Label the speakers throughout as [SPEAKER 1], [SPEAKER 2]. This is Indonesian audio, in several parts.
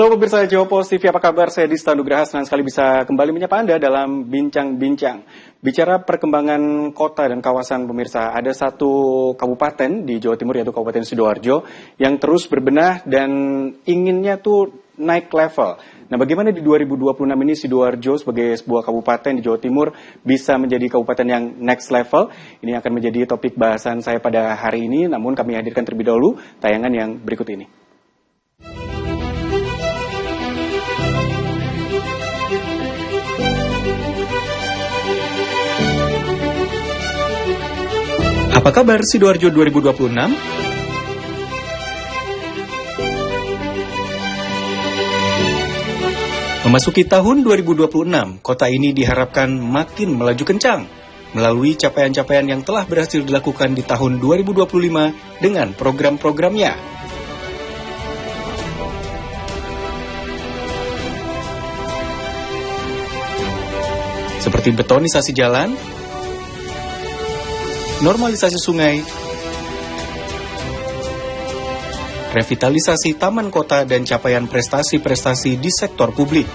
[SPEAKER 1] Halo pemirsa Jawa Post TV, apa kabar? Saya Dista Nugraha, senang sekali bisa kembali menyapa Anda dalam Bincang-Bincang. Bicara perkembangan kota dan kawasan pemirsa, ada satu kabupaten di Jawa Timur yaitu Kabupaten Sidoarjo yang terus berbenah dan inginnya tuh naik level. Nah, bagaimana di 2026 ini Sidoarjo sebagai sebuah kabupaten di Jawa Timur bisa menjadi kabupaten yang next level? Ini akan menjadi topik bahasan saya pada hari ini, namun kami hadirkan terlebih dahulu tayangan yang berikut ini. Apa kabar Sidoarjo 2026? Memasuki tahun 2026, kota ini diharapkan makin melaju kencang melalui capaian-capaian yang telah berhasil dilakukan di tahun 2025 dengan program-programnya. Seperti betonisasi jalan, normalisasi sungai, revitalisasi taman kota, dan capaian prestasi-prestasi di sektor publik.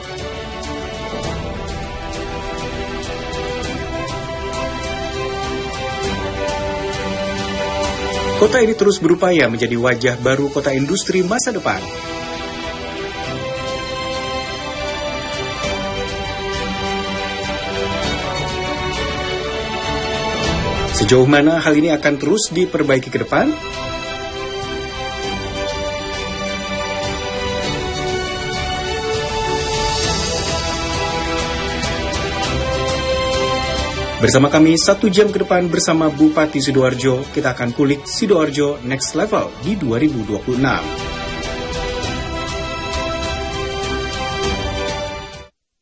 [SPEAKER 1] Kota ini terus berupaya menjadi wajah baru kota industri masa depan. Sejauh mana hal ini akan terus diperbaiki ke depan? Bersama kami 1 jam ke depan bersama Bupati Sidoarjo, kita akan kulik Sidoarjo Next Level di 2026.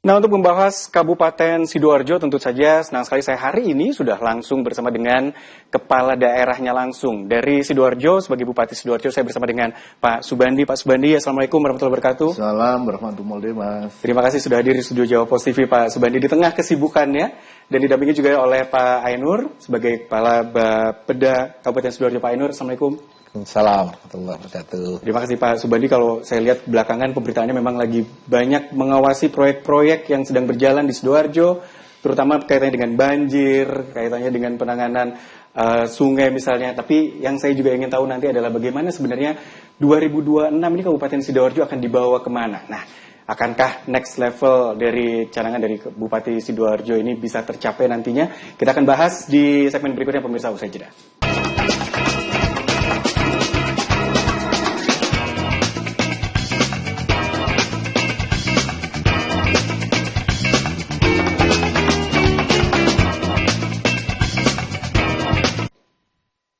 [SPEAKER 1] Nah, untuk membahas Kabupaten Sidoarjo, tentu saja senang sekali saya hari ini sudah langsung bersama dengan kepala daerahnya langsung. Dari Sidoarjo, sebagai Bupati Sidoarjo, saya bersama dengan Pak Subandi. Pak Subandi, Assalamualaikum warahmatullahi wabarakatuh.
[SPEAKER 2] Assalamualaikum warahmatullahi wabarakatuh, Mas.
[SPEAKER 1] Terima kasih sudah hadir di studio Jawa Post TV, Pak Subandi, di tengah kesibukannya. Dan didampingi juga oleh Pak Ainur, sebagai Kepala Bapeda Kabupaten Sidoarjo. Pak Ainur, Assalamualaikum.
[SPEAKER 2] Assalamualaikum warahmatullahi wabarakatuh.
[SPEAKER 1] Terima kasih Pak Subandi. Kalau saya lihat belakangan pemberitaannya memang lagi banyak mengawasi proyek-proyek yang sedang berjalan di Sidoarjo, terutama kaitannya dengan banjir, kaitannya dengan penanganan sungai misalnya. Tapi yang saya juga ingin tahu nanti adalah bagaimana sebenarnya 2026 ini Kabupaten Sidoarjo akan dibawa kemana. Nah, akankah next level dari canangan dari Bupati Sidoarjo ini bisa tercapai nantinya? Kita akan bahas di segmen berikutnya pemirsa, usai jeda.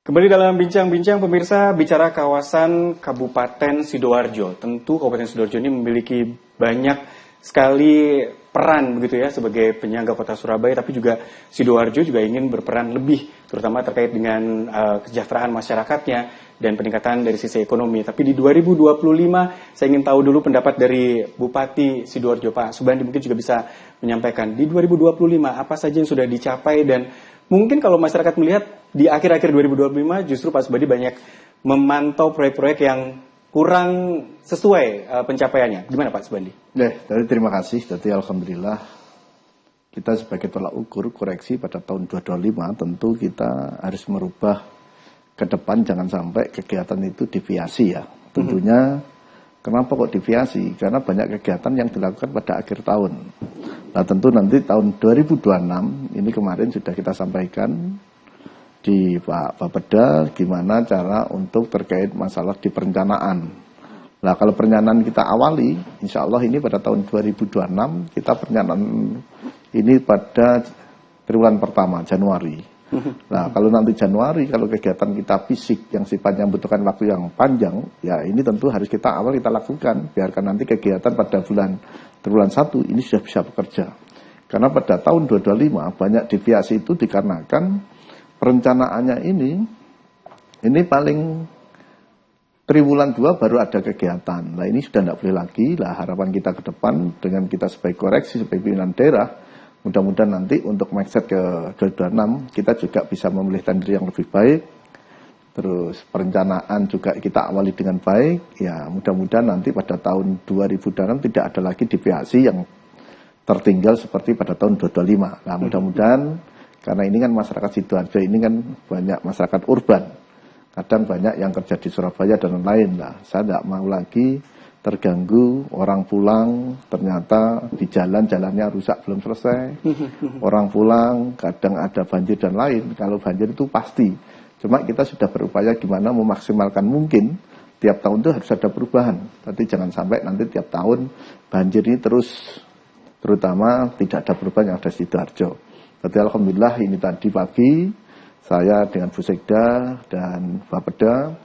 [SPEAKER 1] Kembali dalam bincang-bincang pemirsa, bicara kawasan Kabupaten Sidoarjo. Tentu Kabupaten Sidoarjo ini memiliki banyak sekali peran begitu ya sebagai penyangga kota Surabaya, tapi juga Sidoarjo juga ingin berperan lebih, terutama terkait dengan kesejahteraan masyarakatnya dan peningkatan dari sisi ekonomi. Tapi di 2025 saya ingin tahu dulu pendapat dari Bupati Sidoarjo, Pak Subandi mungkin juga bisa menyampaikan di 2025 apa saja yang sudah dicapai, dan mungkin kalau masyarakat melihat di akhir-akhir 2025 justru Pak Subandi banyak memantau proyek-proyek yang kurang sesuai pencapaiannya. Gimana Pak Subandi?
[SPEAKER 2] Dari terima kasih. Jadi alhamdulillah kita sebagai tolak ukur koreksi pada tahun 2025 tentu kita harus merubah ke depan, jangan sampai kegiatan itu deviasi ya. Tentunya kenapa kok deviasi? Karena banyak kegiatan yang dilakukan pada akhir tahun. Nah tentu nanti tahun 2026 ini kemarin sudah kita sampaikan di Pak Bapeda gimana cara untuk terkait masalah di perencanaan. Nah kalau perencanaan kita awali, insya Allah ini pada tahun 2026 kita perencanaan ini pada triwulan pertama Januari. Nah kalau nanti Januari, kalau kegiatan kita fisik yang sifatnya membutuhkan waktu yang panjang, ya ini tentu harus kita lakukan. Biarkan nanti kegiatan pada triwulan 1 ini sudah bisa bekerja. Karena pada tahun 2025 banyak deviasi itu dikarenakan perencanaannya ini paling triwulan 2 baru ada kegiatan. Nah ini sudah tidak boleh lagi. Lah harapan kita ke depan dengan kita sebagai koreksi, sebagai pimpinan daerah, mudah-mudahan nanti untuk mindset ke 2026 kita juga bisa memilih tender yang lebih baik Terus perencanaan juga kita awali dengan baik. Ya mudah-mudahan nanti pada tahun 2000 tidak ada lagi deviasi yang tertinggal seperti pada tahun 2025. Nah mudah-mudahan karena ini kan masyarakat Sidoarjo ini kan banyak masyarakat urban. Kadang banyak yang kerja di Surabaya dan lain-lain. Nah saya tidak mau lagi terganggu, orang pulang ternyata di jalannya rusak belum selesai. Orang pulang kadang ada banjir dan lain. Kalau banjir itu pasti. Cuma kita sudah berupaya gimana memaksimalkan mungkin tiap tahun itu harus ada perubahan. Tapi jangan sampai nanti tiap tahun banjir ini terus, terutama tidak ada perubahan yang ada di Sidoarjo. Tapi alhamdulillah ini tadi pagi saya dengan Bu Sekda dan Bapeda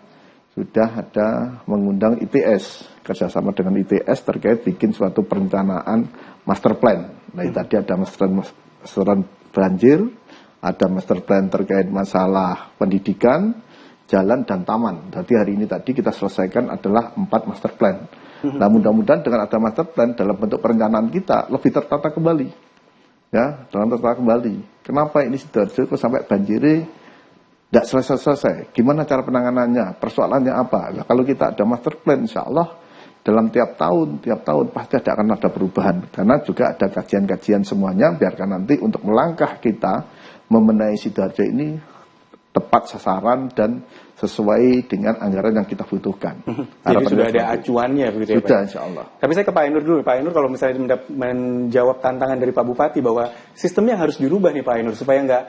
[SPEAKER 2] sudah ada mengundang ITS, kerjasama dengan ITS terkait bikin suatu perencanaan master plan. Nah tadi ada master plan banjir, ada master plan terkait masalah pendidikan, jalan dan taman. Jadi hari ini tadi kita selesaikan adalah 4 master plan. Nah mudah-mudahan dengan ada master plan dalam bentuk perencanaan kita lebih tertata kembali. Ya, dalam tertata kembali. Kenapa ini Sidoarjo kok sampai banjirnya tidak selesai-selesai? Gimana cara penanganannya? Persoalannya apa? Nah, kalau kita ada master plan, insya Allah dalam tiap tahun pasti akan ada perubahan. Karena juga ada kajian-kajian semuanya, biarkan nanti untuk melangkah kita membenahi Sidoarjo ini tepat sasaran dan sesuai dengan anggaran yang kita butuhkan.
[SPEAKER 1] Jadi sudah ada acuannya begitu ya Pak?
[SPEAKER 2] Sudah insya Allah.
[SPEAKER 1] Tapi saya ke Pak Ainur dulu. Pak Ainur kalau misalnya menjawab tantangan dari Pak Bupati bahwa sistemnya harus dirubah nih Pak Ainur supaya nggak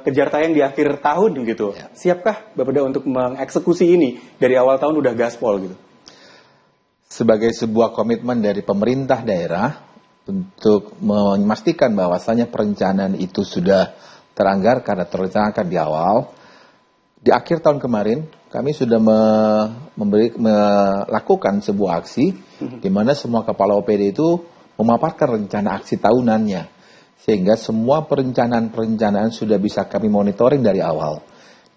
[SPEAKER 1] kejar tayang di akhir tahun gitu. Ya. Siapkah Bapeda untuk mengeksekusi ini dari awal tahun udah gaspol gitu?
[SPEAKER 3] Sebagai sebuah komitmen dari pemerintah daerah untuk memastikan bahwasannya perencanaan itu sudah teranggarkan dan terencanakan di awal. Di akhir tahun kemarin kami sudah melakukan sebuah aksi di mana semua kepala OPD itu memaparkan rencana aksi tahunannya sehingga semua perencanaan sudah bisa kami monitoring dari awal.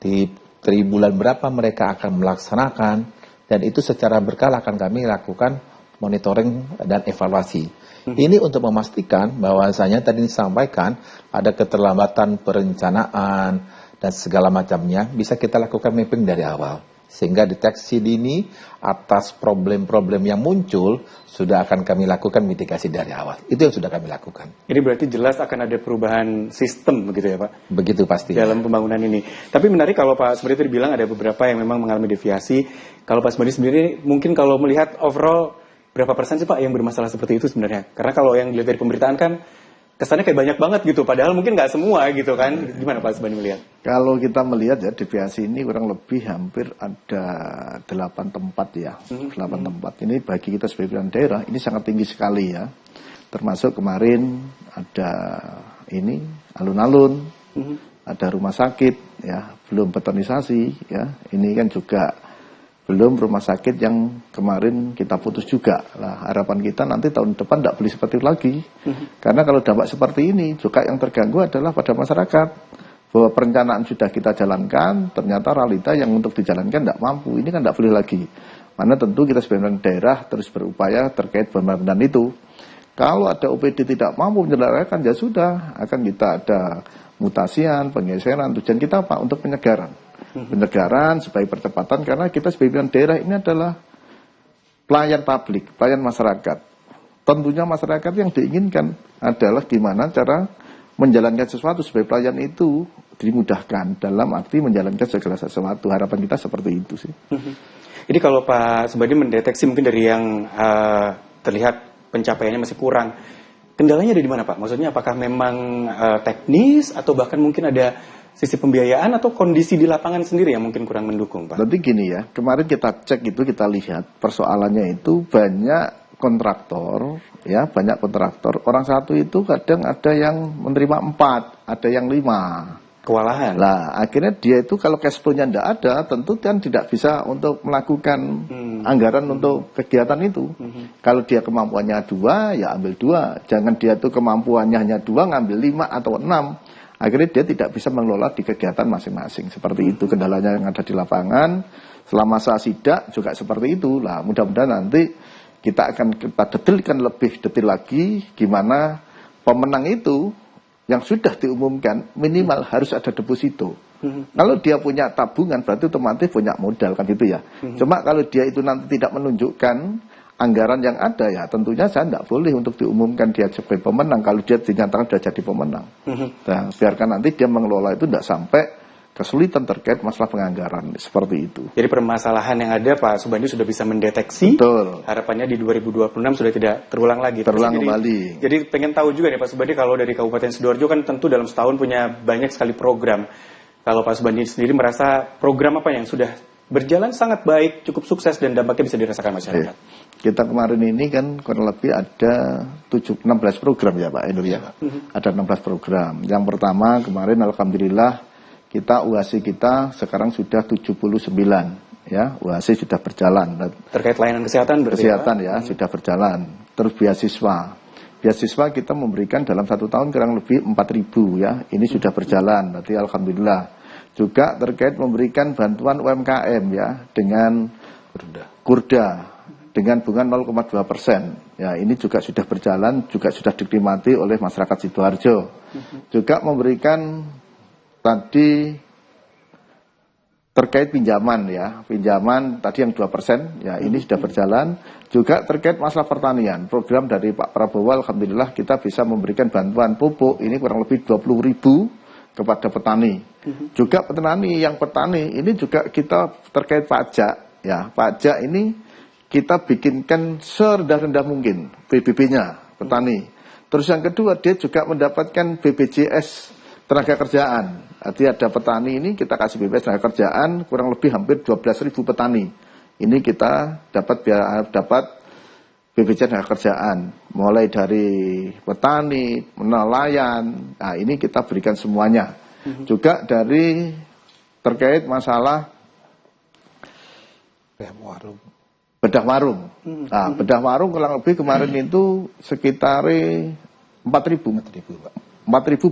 [SPEAKER 3] Di bulan berapa mereka akan melaksanakan dan itu secara berkala akan kami lakukan monitoring dan evaluasi. Ini untuk memastikan bahwasanya tadi disampaikan ada keterlambatan perencanaan dan segala macamnya bisa kita lakukan mapping dari awal. Sehingga deteksi dini atas problem-problem yang muncul sudah akan kami lakukan mitigasi dari awal. Itu yang sudah kami lakukan.
[SPEAKER 1] Ini berarti jelas akan ada perubahan sistem begitu ya Pak?
[SPEAKER 3] Begitu pasti.
[SPEAKER 1] Dalam pembangunan ini. Tapi menarik kalau Pak Sumadi tadi bilang ada beberapa yang memang mengalami deviasi. Kalau Pak Sumadi sendiri mungkin kalau melihat overall berapa persen sih Pak yang bermasalah seperti itu sebenarnya? Karena kalau yang dilihat dari pemberitaan kan kesannya kayak banyak banget gitu, padahal mungkin nggak semua gitu kan. Gimana Pak Subandi melihat?
[SPEAKER 2] Kalau kita melihat ya deviasi ini kurang lebih hampir ada 8 tempat ya. 8 tempat. Ini bagi kita sebagai pimpinan daerah ini sangat tinggi sekali ya. Termasuk kemarin ada ini alun-alun, ada rumah sakit ya, belum betonisasi ya. Ini kan juga belum rumah sakit yang kemarin kita putus juga. Lah harapan kita nanti tahun depan tidak boleh seperti itu lagi. Karena kalau dampak seperti ini juga yang terganggu adalah pada masyarakat. Bahwa perencanaan sudah kita jalankan, ternyata realita yang untuk dijalankan tidak mampu. Ini kan tidak boleh lagi. Mana tentu kita sebagai daerah terus berupaya terkait pembangunan itu. Kalau ada OPD tidak mampu menyelenggarakan ya sudah, akan kita ada mutasian, penggeseran. Tujuan kita apa? Untuk penyegaran. Penyegaran sebagai percepatan karena kita sebagai pimpinan daerah ini adalah pelayan publik, pelayan masyarakat. Tentunya masyarakat yang diinginkan adalah gimana cara menjalankan sesuatu sebagai pelayan itu dimudahkan dalam arti menjalankan segala sesuatu. Harapan kita seperti itu sih.
[SPEAKER 1] Jadi kalau Pak Subandi mendeteksi mungkin dari yang terlihat pencapaiannya masih kurang, kendalanya ada di mana Pak? Maksudnya apakah memang teknis atau bahkan mungkin ada sisi pembiayaan atau kondisi di lapangan sendiri yang mungkin kurang mendukung, Pak?
[SPEAKER 2] Nanti gini ya, kemarin kita cek itu, kita lihat persoalannya itu banyak kontraktor, ya banyak kontraktor. Orang satu itu kadang ada yang menerima 4, ada yang 5.
[SPEAKER 1] Kewalahan.
[SPEAKER 2] Lah akhirnya dia itu kalau cash flow-nya tidak ada, tentu kan tidak bisa untuk melakukan anggaran untuk kegiatan itu. Kalau dia kemampuannya 2, ya ambil 2. Jangan dia tuh kemampuannya hanya 2, ngambil 5 atau 6. Akhirnya dia tidak bisa mengelola di kegiatan masing-masing. Seperti itu kendalanya yang ada di lapangan. Selama saya sidak juga seperti itu. Lah mudah-mudahan nanti kita akan detilkan lebih detail lagi gimana pemenang itu yang sudah diumumkan minimal harus ada deposito. Kalau dia punya tabungan berarti otomatis punya modal kan gitu ya. Cuma kalau dia itu nanti tidak menunjukkan anggaran yang ada, ya tentunya saya tidak boleh untuk diumumkan dia sebagai pemenang kalau dia dinyatakan sudah jadi pemenang. Nah, biarkan nanti dia mengelola itu tidak sampai kesulitan terkait masalah penganggaran seperti itu.
[SPEAKER 1] Jadi permasalahan yang ada Pak Subandi sudah bisa mendeteksi.
[SPEAKER 2] Betul.
[SPEAKER 1] Harapannya di 2026 sudah tidak terulang lagi.
[SPEAKER 2] Terulang kembali.
[SPEAKER 1] Jadi pengen tahu juga nih Pak Subandi, kalau dari Kabupaten Sidoarjo kan tentu dalam setahun punya banyak sekali program. Kalau Pak Subandi sendiri merasa program apa yang sudah berjalan sangat baik, cukup sukses dan dampaknya bisa dirasakan masyarakat?
[SPEAKER 2] Kita kemarin ini kan kurang lebih ada 16 program ya Pak Enur ya. Ada 16 program. Yang pertama kemarin alhamdulillah kita UASI kita sekarang sudah 79 ya, UASI sudah berjalan.
[SPEAKER 1] Terkait layanan kesehatan berarti
[SPEAKER 2] kesehatan ya, sudah berjalan. Terus beasiswa kita memberikan dalam 1 tahun kurang lebih 4.000 ya, ini sudah berjalan. Berarti alhamdulillah. Juga terkait memberikan bantuan UMKM ya dengan Kurda dengan bunga 0,2%. Ya, ini juga sudah berjalan, juga sudah dinikmati oleh masyarakat Sidoarjo. Juga memberikan tadi terkait pinjaman ya, pinjaman tadi yang 2%, ya ini sudah berjalan. Juga terkait masalah pertanian, program dari Pak Prabowo alhamdulillah kita bisa memberikan bantuan pupuk, ini kurang lebih 20.000 kepada petani. Juga petani ini juga kita terkait pajak, ya pajak ini kita bikinkan serendah-rendah mungkin PBB-nya petani. Terus yang kedua dia juga mendapatkan BPJS tenaga kerjaan. Artinya ada petani ini kita kasih BPJS tenaga kerjaan kurang lebih hampir 12.000 petani. Ini kita dapat BPJS tenaga kerjaan. Mulai dari petani, nelayan, nah ini kita berikan semuanya. Juga dari terkait masalah bedah warung. Nah, bedah warung kurang lebih kemarin itu sekitar 4.000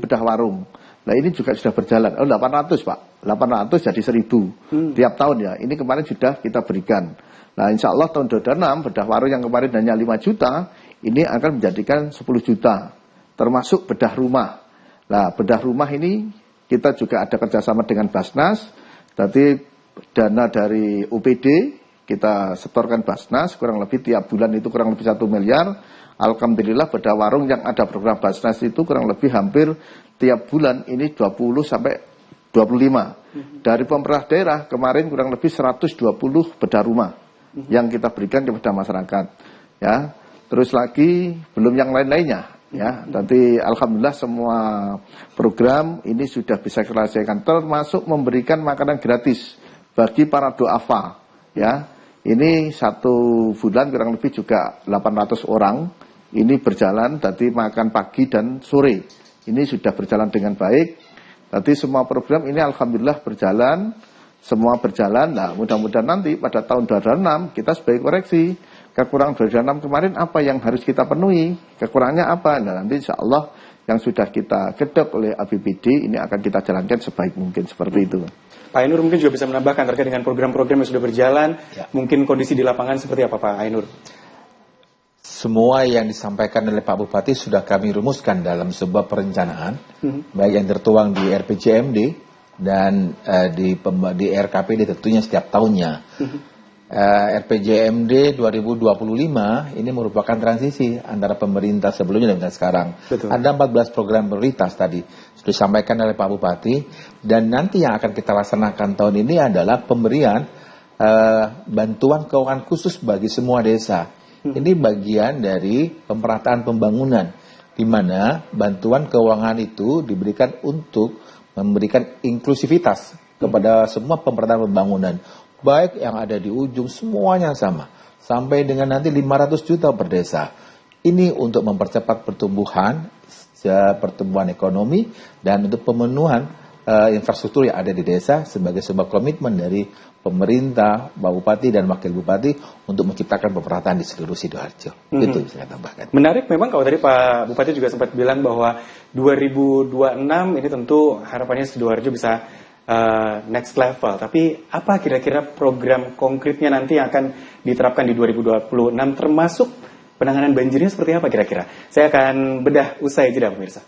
[SPEAKER 2] bedah warung. Nah ini juga sudah berjalan. 800 Pak, 800 jadi 1.000 tiap tahun ya. Ini kemarin sudah kita berikan. Nah insya Allah tahun 2026 bedah warung yang kemarin hanya 5 juta, ini akan menjadikan 10 juta. Termasuk bedah rumah. Nah bedah rumah ini kita juga ada kerjasama dengan Basnas. Jadi dana dari UPD kita setorkan Basnas kurang lebih tiap bulan itu kurang lebih 1 miliar. Alhamdulillah bedah warung yang ada program Basnas itu kurang lebih hampir tiap bulan ini 20 sampai 25. Dari pemerintah daerah kemarin kurang lebih 120 bedah rumah yang kita berikan kepada masyarakat. Ya, terus lagi belum yang lain-lainnya. Ya, nanti alhamdulillah semua program ini sudah bisa kita selesaikan, termasuk memberikan makanan gratis bagi para duafa. Ya, ini 1 bulan kurang lebih juga 800 orang. Ini berjalan, tadi makan pagi dan sore. Ini sudah berjalan dengan baik. Tadi semua program ini alhamdulillah berjalan, semua berjalan. Nah, mudah-mudahan nanti pada tahun 2026 kita sebagai koreksi kekurangan 2026 kemarin apa yang harus kita penuhi, kekurangannya apa. Nah, nanti insya Allah yang sudah kita gedok oleh APBD ini akan kita jalankan sebaik mungkin seperti itu.
[SPEAKER 1] Pak Ainur mungkin juga bisa menambahkan terkait dengan program-program yang sudah berjalan, mungkin kondisi di lapangan seperti apa Pak Ainur?
[SPEAKER 3] Semua yang disampaikan oleh Pak Bupati sudah kami rumuskan dalam sebuah perencanaan, baik yang tertuang di RPJMD dan di RKPD tentunya setiap tahunnya. RPJMD 2025 ini merupakan transisi antara pemerintah sebelumnya dan sekarang. Betul. Ada 14 program prioritas tadi sudah disampaikan oleh Pak Bupati, dan nanti yang akan kita laksanakan tahun ini adalah pemberian bantuan keuangan khusus bagi semua desa. Ini bagian dari pemerataan pembangunan, di mana bantuan keuangan itu diberikan untuk memberikan inklusivitas kepada semua pemerataan pembangunan, baik yang ada di ujung semuanya sama, sampai dengan nanti 500 juta per desa. Ini untuk mempercepat pertumbuhan ekonomi dan untuk pemenuhan infrastruktur yang ada di desa sebagai sebuah komitmen dari pemerintah, Pak Bupati dan Wakil Bupati untuk menciptakan pemerataan di seluruh Sidoarjo. Itu bisa saya tambahkan.
[SPEAKER 1] Menarik memang kalau tadi Pak Bupati juga sempat bilang bahwa 2026 ini tentu harapannya Sidoarjo bisa next level. Tapi apa kira-kira program konkretnya nanti yang akan diterapkan di 2026 termasuk penanganan banjirnya seperti apa kira-kira? Saya akan bedah usai jeda pemirsa.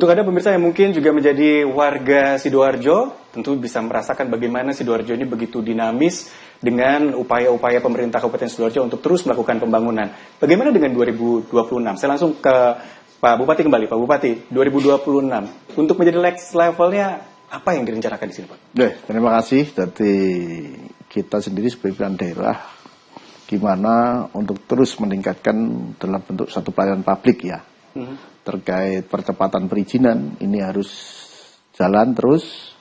[SPEAKER 1] Untuk Anda pemirsa yang mungkin juga menjadi warga Sidoarjo, tentu bisa merasakan bagaimana Sidoarjo ini begitu dinamis dengan upaya-upaya pemerintah Kabupaten Sidoarjo untuk terus melakukan pembangunan. Bagaimana dengan 2026? Saya langsung ke Pak Bupati kembali. Pak Bupati, 2026 untuk menjadi next levelnya apa yang direncanakan di sini, Pak?
[SPEAKER 2] Terima kasih. Jadi kita sendiri sebagai pimpinan daerah gimana untuk terus meningkatkan dalam bentuk satu pelayanan publik ya. Terkait percepatan perizinan ini harus jalan terus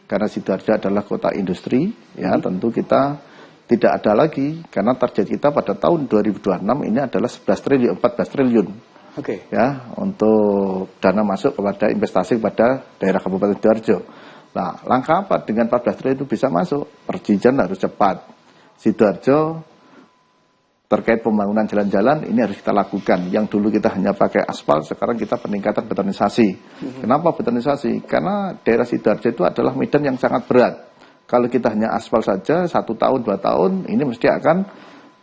[SPEAKER 2] karena Sidoarjo adalah kota industri ya. Tentu kita tidak ada lagi karena target kita pada tahun 2026 ini adalah 14 triliun ya untuk dana masuk kepada investasi kepada daerah Kabupaten Sidoarjo. Nah, langkah apa dengan 14 triliun itu bisa masuk? Perizinan harus cepat. Sidoarjo terkait pembangunan jalan-jalan ini harus kita lakukan. Yang dulu kita hanya pakai aspal, sekarang kita peningkatan betonisasi. Kenapa betonisasi? Karena daerah Sidoarjo itu adalah medan yang sangat berat. Kalau kita hanya aspal saja 1 tahun 2 tahun ini mesti akan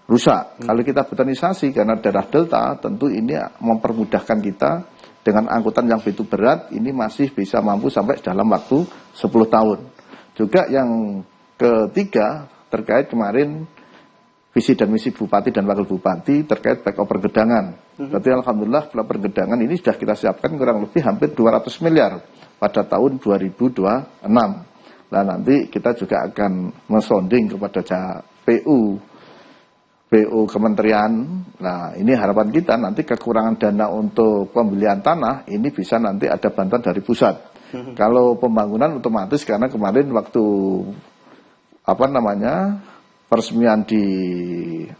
[SPEAKER 2] rusak. Kalau kita betonisasi karena daerah delta tentu ini mempermudahkan kita dengan angkutan yang begitu berat ini masih bisa mampu sampai dalam waktu 10 tahun. Juga yang ketiga terkait kemarin visi dan misi Bupati dan Wakil Bupati terkait backup pergedangan. Berarti Alhamdulillah pergedangan ini sudah kita siapkan kurang lebih hampir 200 miliar pada tahun 2026. Nah nanti kita juga akan mensonding kepada PU Kementerian. Nah ini harapan kita nanti kekurangan dana untuk pembelian tanah ini bisa nanti ada bantuan dari pusat. Kalau pembangunan otomatis karena kemarin waktu peresmian di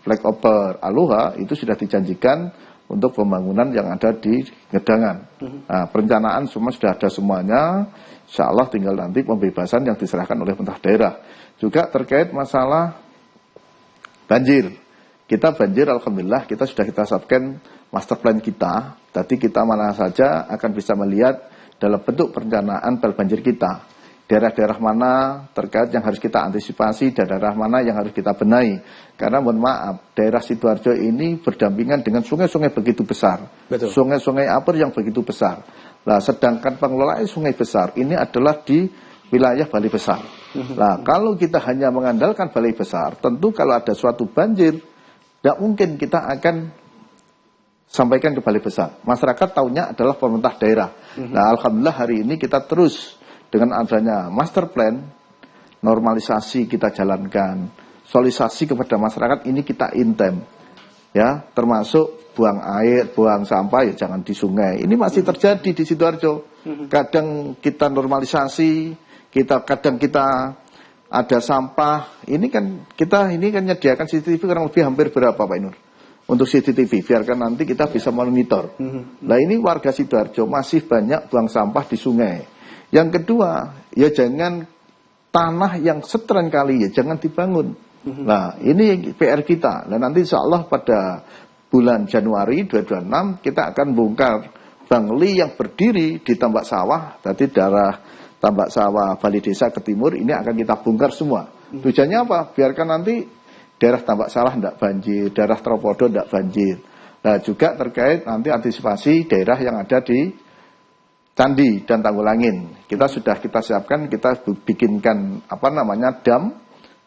[SPEAKER 2] flyover Aloha itu sudah dijanjikan untuk pembangunan yang ada di Gedangan. Nah, perencanaan semua sudah ada semuanya. Insya Allah tinggal nanti pembebasan yang diserahkan oleh pemerintah daerah. Juga terkait masalah banjir. Kita banjir, alhamdulillah kita sudah kita siapkan master plan kita. Tadi kita mana saja akan bisa melihat dalam bentuk perencanaan banjir kita. Daerah-daerah mana terkait yang harus kita antisipasi, daerah mana yang harus kita benahi. Karena mohon maaf, daerah Sidoarjo ini berdampingan dengan sungai-sungai begitu besar. Sungai-sungai apur yang begitu besar. Nah, sedangkan pengelolaan sungai besar ini adalah di wilayah Balai Besar. Nah, kalau kita hanya mengandalkan Balai Besar, tentu kalau ada suatu banjir, tidak mungkin kita akan sampaikan ke Balai Besar. Masyarakat tahunya adalah pemerintah daerah. Nah, alhamdulillah hari ini kita terus dengan adanya master plan, normalisasi kita jalankan, sosialisasi kepada masyarakat ini kita intem, ya termasuk buang air, buang sampah ya jangan di sungai. Ini masih terjadi di Sidoarjo. Kadang kita normalisasi, kadang kita ada sampah. Ini kan menyediakan CCTV kurang lebih hampir berapa Pak Inur? Untuk CCTV, biarkan nanti kita bisa monitor. Nah ini warga Sidoarjo masih banyak buang sampah di sungai. Yang kedua, ya jangan tanah yang setren kali ya jangan dibangun. Nah ini PR kita. Nah nanti insya Allah pada bulan Januari 2026 kita akan bongkar bangli yang berdiri di tambak sawah. Tadi daerah tambak sawah Balai Desa ke timur ini akan kita bongkar semua. Tujuannya apa? Biarkan nanti daerah tambak sawah tidak banjir, daerah Tropodo tidak banjir. Nah juga terkait nanti antisipasi daerah yang ada di Candi dan Tanggulangin. Kita sudah kita siapkan, kita bikinkan dam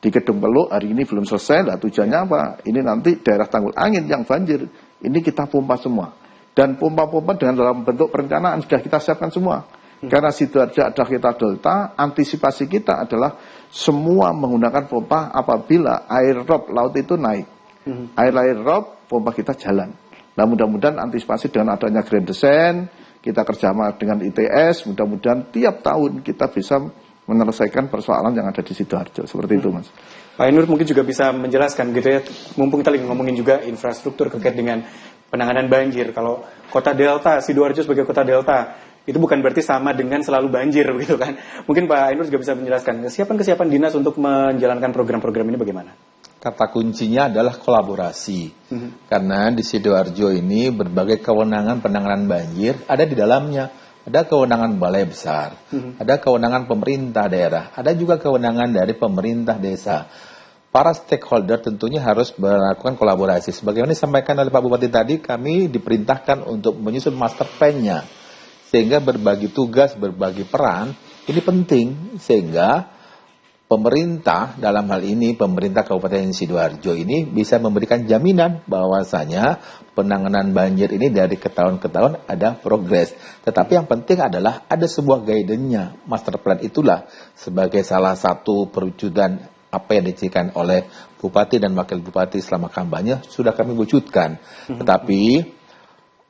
[SPEAKER 2] di Kedung Peluk hari ini belum selesai. Lah tujuannya apa? Ini nanti daerah Tanggulangin yang banjir, ini kita pompa semua. Dan pompa-pompa dengan dalam bentuk perencanaan sudah kita siapkan semua. Karena Sidoarjo adalah kita delta, antisipasi kita adalah semua menggunakan pompa apabila air rob laut itu naik. Air rob, pompa kita jalan. Nah mudah-mudahan antisipasi dengan adanya grand design, kita kerjasama dengan ITS, mudah-mudahan tiap tahun kita bisa menyelesaikan persoalan yang ada di Sidoarjo. Seperti itu, Mas.
[SPEAKER 1] Pak Nur mungkin juga bisa menjelaskan gitu ya, mumpung kita lagi ngomongin juga infrastruktur terkait dengan penanganan banjir. Kalau kota Delta, Sidoarjo sebagai kota Delta, itu bukan berarti sama dengan selalu banjir gitu kan. Mungkin Pak Nur juga bisa menjelaskan kesiapan dinas untuk menjalankan program-program ini bagaimana?
[SPEAKER 3] Kata kuncinya adalah kolaborasi. Karena di Sidoarjo ini berbagai kewenangan penanganan banjir ada di dalamnya. Ada kewenangan balai besar, ada kewenangan pemerintah daerah, ada juga kewenangan dari pemerintah desa. Para stakeholder tentunya harus melakukan kolaborasi. Sebagaimana disampaikan oleh Pak Bupati tadi, kami diperintahkan untuk menyusun master plan-nya. Sehingga berbagi tugas, berbagi peran, ini penting. Sehingga pemerintah, dalam hal ini pemerintah Kabupaten Sidoarjo ini bisa memberikan jaminan bahwasanya penanganan banjir ini dari ke tahun ke tahun ada progres. Tetapi yang penting adalah ada sebuah guidance-nya. Master plan itulah sebagai salah satu perwujudan apa yang dicirikan oleh Bupati dan Wakil Bupati selama kampanye sudah kami wujudkan. Tetapi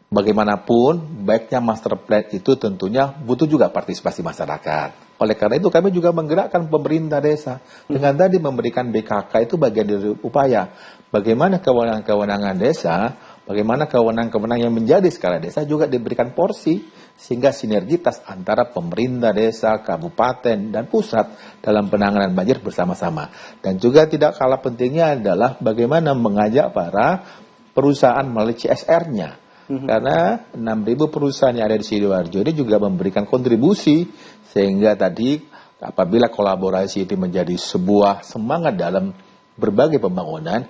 [SPEAKER 3] bagaimanapun baiknya master plan itu tentunya butuh juga partisipasi masyarakat. Oleh karena itu kami juga menggerakkan pemerintah desa dengan tadi memberikan BKK itu bagian dari upaya bagaimana kewenangan-kewenangan desa, bagaimana kewenangan-kewenangan yang menjadi skala desa juga diberikan porsi sehingga sinergitas antara pemerintah desa, kabupaten dan pusat dalam penanganan banjir bersama-sama. Dan juga tidak kalah pentingnya adalah bagaimana mengajak para perusahaan melalui CSR-nya. Karena 6.000 perusahaan yang ada di Sidoarjo ini juga memberikan kontribusi sehingga tadi apabila kolaborasi itu menjadi sebuah semangat dalam berbagai pembangunan,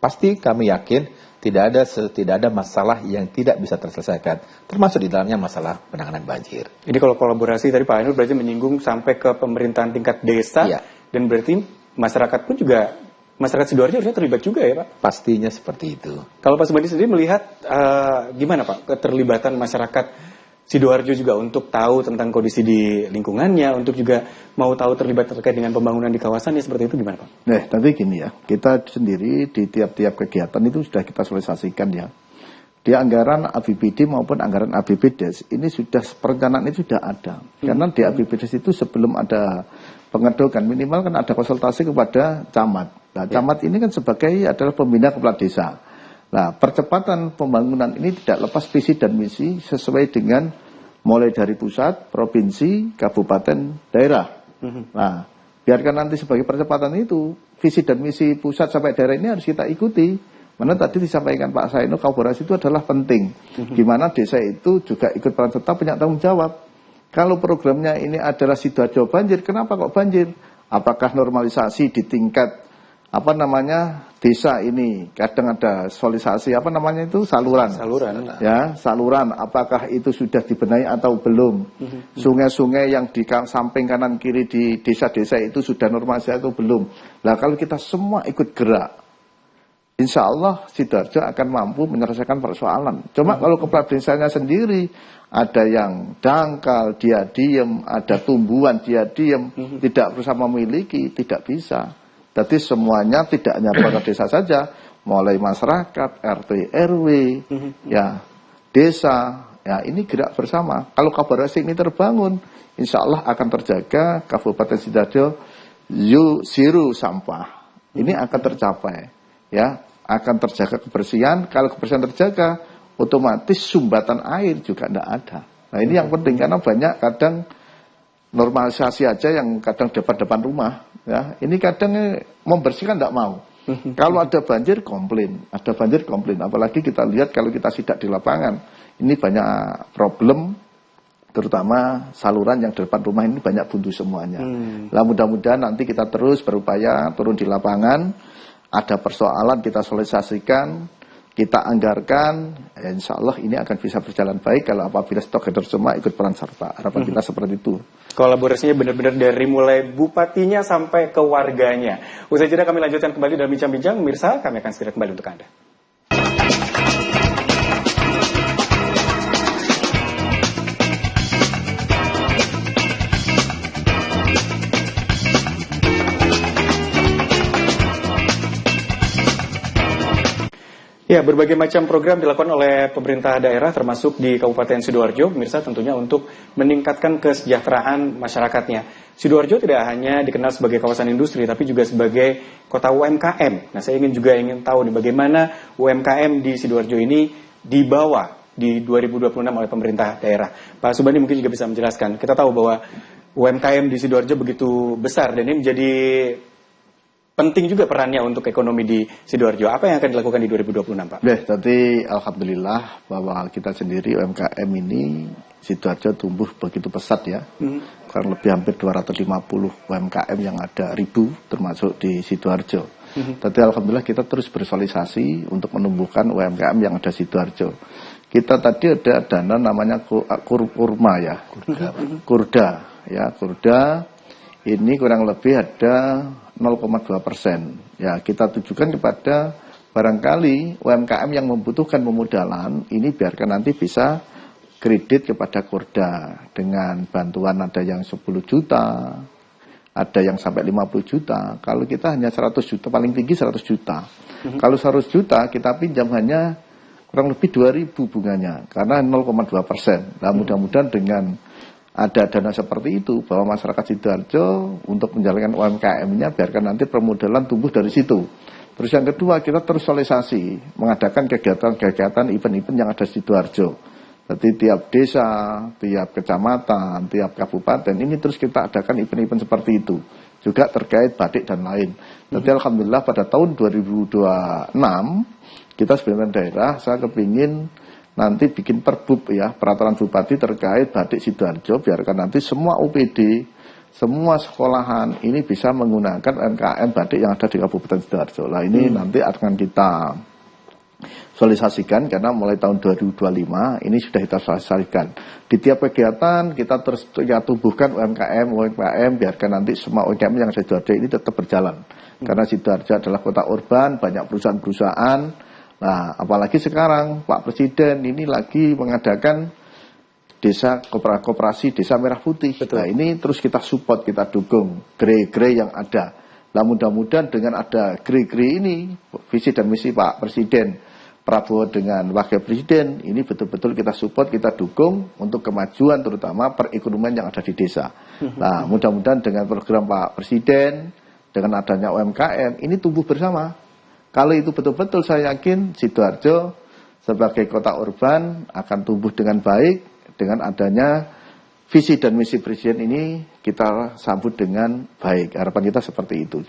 [SPEAKER 3] pasti kami yakin tidak ada masalah yang tidak bisa terselesaikan, termasuk di dalamnya masalah penanganan banjir.
[SPEAKER 1] Jadi kalau kolaborasi tadi Pak Ainul berarti menyinggung sampai ke pemerintahan tingkat desa,
[SPEAKER 3] Iya.
[SPEAKER 1] Dan berarti masyarakat pun juga, masyarakat Sidoarjo harusnya terlibat juga ya Pak?
[SPEAKER 3] Pastinya seperti itu.
[SPEAKER 1] Kalau Pak Subandi sendiri melihat gimana Pak keterlibatan masyarakat Sidoarjo juga untuk tahu tentang kondisi di lingkungannya, untuk juga mau tahu terlibat terkait dengan pembangunan di kawasannya, seperti itu gimana Pak?
[SPEAKER 2] Nah, tapi gini ya, kita sendiri di tiap-tiap kegiatan itu sudah kita sosialisasikan ya. Di anggaran APBD maupun anggaran APBDes, ini sudah perencanaan itu sudah ada. Karena di APBDes itu sebelum ada pengedokan, minimal kan ada konsultasi kepada camat. Nah, camat ini kan sebagai adalah pembina kepala desa. Nah, percepatan pembangunan ini tidak lepas visi dan misi sesuai dengan mulai dari pusat, provinsi, kabupaten, daerah. Nah, biarkan nanti sebagai percepatan itu, visi dan misi pusat sampai daerah ini harus kita ikuti. Mana tadi disampaikan Pak Saino, kolaborasi itu adalah penting. Gimana desa itu juga ikut peran serta punya tanggung jawab. Kalau programnya ini adalah Sidoarjo banjir, kenapa kok banjir? Apakah normalisasi di tingkat desa ini kadang ada solisasi saluran ya, saluran apakah itu sudah dibenahi atau belum, sungai-sungai yang di samping kanan kiri di desa-desa itu sudah normalisasi atau belum. Nah, kalau kita semua ikut gerak, insya Allah Sidoarjo akan mampu menyelesaikan persoalan. Cuma kalau kepala desanya sendiri ada yang dangkal, dia diem, ada tumbuhan, dia diem, tidak berusaha memiliki, tidak bisa. Jadi semuanya tidak hanya perangkat desa saja, mulai masyarakat, RT, RW, ya desa, ya ini gerak bersama. Kalau kolaborasi ini terbangun, insya Allah akan terjaga Kabupaten Sidoarjo zero sampah. Ini akan tercapai, ya akan terjaga kebersihan. Kalau kebersihan terjaga, otomatis sumbatan air juga tidak ada. Nah ini yang penting karena banyak kadang normalisasi aja yang kadang depan rumah, ya ini kadang membersihkan tidak mau. Kalau ada banjir komplain, apalagi kita lihat kalau kita sidak di lapangan, ini banyak problem, terutama saluran yang di depan rumah ini banyak buntu semuanya. Nah mudah-mudahan nanti kita terus berupaya turun di lapangan, ada persoalan kita sosialisasikan, kita anggarkan, ya insya Allah ini akan bisa berjalan baik kalau apabila stakeholder semua ikut peran serta. Harapan kita seperti itu.
[SPEAKER 1] Kolaborasinya benar-benar dari mulai bupatinya sampai ke warganya. Usai jeda kami lanjutkan kembali dalam bincang-bincang. Pemirsa, kami akan segera kembali untuk Anda. Ya, berbagai macam program dilakukan oleh pemerintah daerah termasuk di Kabupaten Sidoarjo, pemirsa, tentunya untuk meningkatkan kesejahteraan masyarakatnya. Sidoarjo tidak hanya dikenal sebagai kawasan industri, tapi juga sebagai kota UMKM. Nah, saya ingin tahu nih bagaimana UMKM di Sidoarjo ini dibawa di 2026 oleh pemerintah daerah. Pak Subandi mungkin juga bisa menjelaskan. Kita tahu bahwa UMKM di Sidoarjo begitu besar dan ini menjadi penting juga perannya untuk ekonomi di Sidoarjo. Apa yang akan dilakukan di 2026, Pak?
[SPEAKER 2] Tadi alhamdulillah bahwa kita sendiri UMKM ini Sidoarjo tumbuh begitu pesat ya. Kurang lebih hampir 250 UMKM yang ada 1.000 termasuk di Sidoarjo. Tapi alhamdulillah kita terus bersosialisasi untuk menumbuhkan UMKM yang ada di Sidoarjo. kita tadi ada dana namanya kurma ya, kurda ya, kurda ini kurang lebih ada 0,2%. Ya, kita tujukan kepada barangkali UMKM yang membutuhkan pemodalan, ini biarkan nanti bisa kredit kepada kurda dengan bantuan ada yang 10 juta, ada yang sampai 50 juta. Kalau kita hanya 100 juta, paling tinggi 100 juta. Kalau 100 juta kita pinjam hanya kurang lebih 2.000 bunganya, karena 0,2%. Nah, mudah-mudahan dengan ada dana seperti itu, bahwa masyarakat Sidoarjo untuk menjalankan UMKM-nya, biarkan nanti permodalan tumbuh dari situ. Terus yang kedua, kita terus sosialisasi, mengadakan kegiatan-kegiatan, event-event yang ada di Sidoarjo. Jadi tiap desa, tiap kecamatan, tiap kabupaten, ini terus kita adakan event-event seperti itu. Juga terkait batik dan lain. Jadi alhamdulillah pada tahun 2026, kita sebagai daerah, saya kepingin nanti bikin perbub ya, peraturan bupati terkait batik Sidoarjo, biarkan nanti semua UPD, semua sekolahan ini bisa menggunakan UMKM batik yang ada di Kabupaten Sidoarjo. Nah ini nanti akan kita sosialisasikan, karena mulai tahun 2025 ini sudah kita sosialisasikan. Di tiap kegiatan kita terus tumbuhkan UMKM, biarkan nanti semua UMKM yang ada di Sidoarjo ini tetap berjalan. Karena Sidoarjo adalah kota urban, banyak perusahaan-perusahaan. Nah, apalagi sekarang Pak Presiden ini lagi mengadakan desa koperasi desa merah putih. Betul. Nah, ini terus kita support, kita dukung GRE-GRE yang ada. Nah, mudah-mudahan dengan ada GRE-GRE ini, visi dan misi Pak Presiden Prabowo dengan Wakil Presiden, ini betul-betul kita support, kita dukung untuk kemajuan terutama perekonomian yang ada di desa. Nah, mudah-mudahan dengan program Pak Presiden, dengan adanya UMKM, ini tumbuh bersama. Kalau itu betul-betul saya yakin Sidoarjo sebagai kota urban akan tumbuh dengan baik dengan adanya visi dan misi Presiden ini kita sambut dengan baik. Harapan kita seperti itu.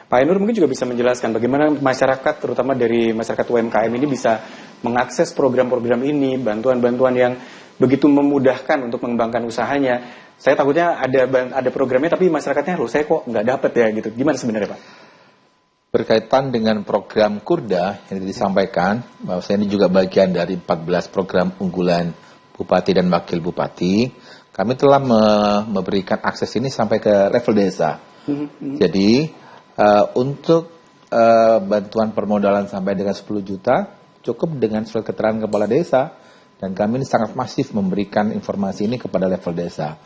[SPEAKER 1] Pak Ainur mungkin juga bisa menjelaskan bagaimana masyarakat, terutama dari masyarakat UMKM ini bisa mengakses program-program ini, bantuan-bantuan yang begitu memudahkan untuk mengembangkan usahanya. Saya takutnya ada programnya tapi masyarakatnya loh saya kok nggak dapat ya gitu. Gimana sebenarnya Pak?
[SPEAKER 3] Berkaitan dengan program Kurda yang disampaikan, bahwa ini juga bagian dari 14 program unggulan Bupati dan Wakil Bupati, kami telah memberikan akses ini sampai ke level desa. Jadi untuk bantuan permodalan sampai dengan 10 juta, cukup dengan surat keterangan kepala desa, dan kami ini sangat masif memberikan informasi ini kepada level desa.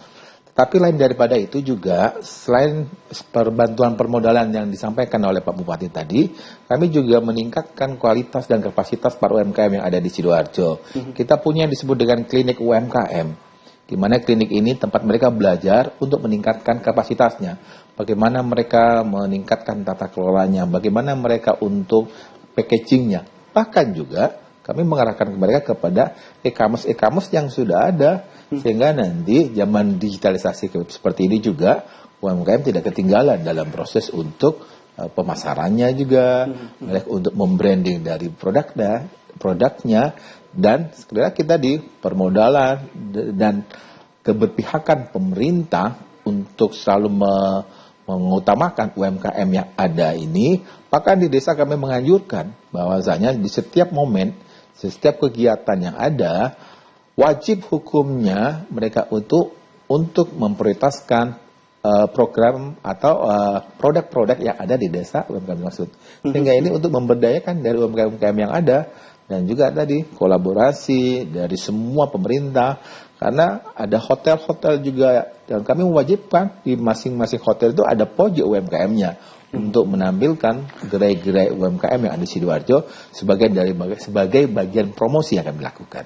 [SPEAKER 3] Tapi lain daripada itu juga, selain bantuan permodalan yang disampaikan oleh Pak Bupati tadi, kami juga meningkatkan kualitas dan kapasitas para UMKM yang ada di Sidoarjo. Kita punya yang disebut dengan klinik UMKM, di mana klinik ini tempat mereka belajar untuk meningkatkan kapasitasnya. Bagaimana mereka meningkatkan tata kelolanya, bagaimana mereka untuk packagingnya. Bahkan juga kami mengarahkan mereka kepada e-commerce yang sudah ada. Sehingga nanti zaman digitalisasi seperti ini juga UMKM tidak ketinggalan dalam proses untuk pemasarannya juga, untuk membranding dari produknya, dan sebenarnya kita di permodalan dan keberpihakan pemerintah untuk selalu mengutamakan UMKM yang ada ini. Bahkan di desa kami menganjurkan bahwasanya di setiap momen, setiap kegiatan yang ada, wajib hukumnya mereka untuk memprioritaskan program atau produk-produk yang ada di desa UMKM maksud. Sehingga ini untuk memberdayakan dari UMKM yang ada, dan juga tadi kolaborasi dari semua pemerintah, karena ada hotel-hotel juga, dan kami mewajibkan di masing-masing hotel itu ada pojok UMKM-nya untuk menampilkan gerai-gerai UMKM yang ada di Sidoarjo sebagai bagian promosi yang kami lakukan.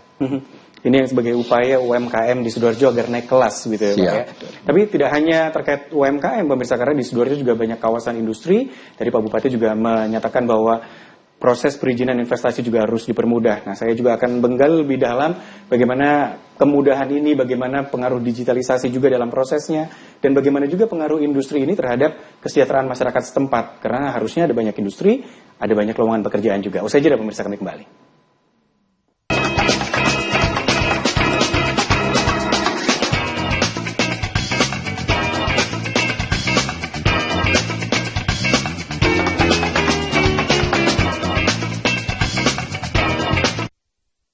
[SPEAKER 1] Ini yang sebagai upaya UMKM di Sidoarjo agar naik kelas gitu ya Pak ya. Tapi tidak hanya terkait UMKM pemirsa, karena di Sidoarjo juga banyak kawasan industri. Dari Pak Bupati juga menyatakan bahwa proses perizinan investasi juga harus dipermudah. Nah, saya juga akan menggali lebih dalam bagaimana kemudahan ini, bagaimana pengaruh digitalisasi juga dalam prosesnya, dan bagaimana juga pengaruh industri ini terhadap kesejahteraan masyarakat setempat. Karena harusnya ada banyak industri, ada banyak lowongan pekerjaan juga. Usai jeda pemirsa, kami kembali.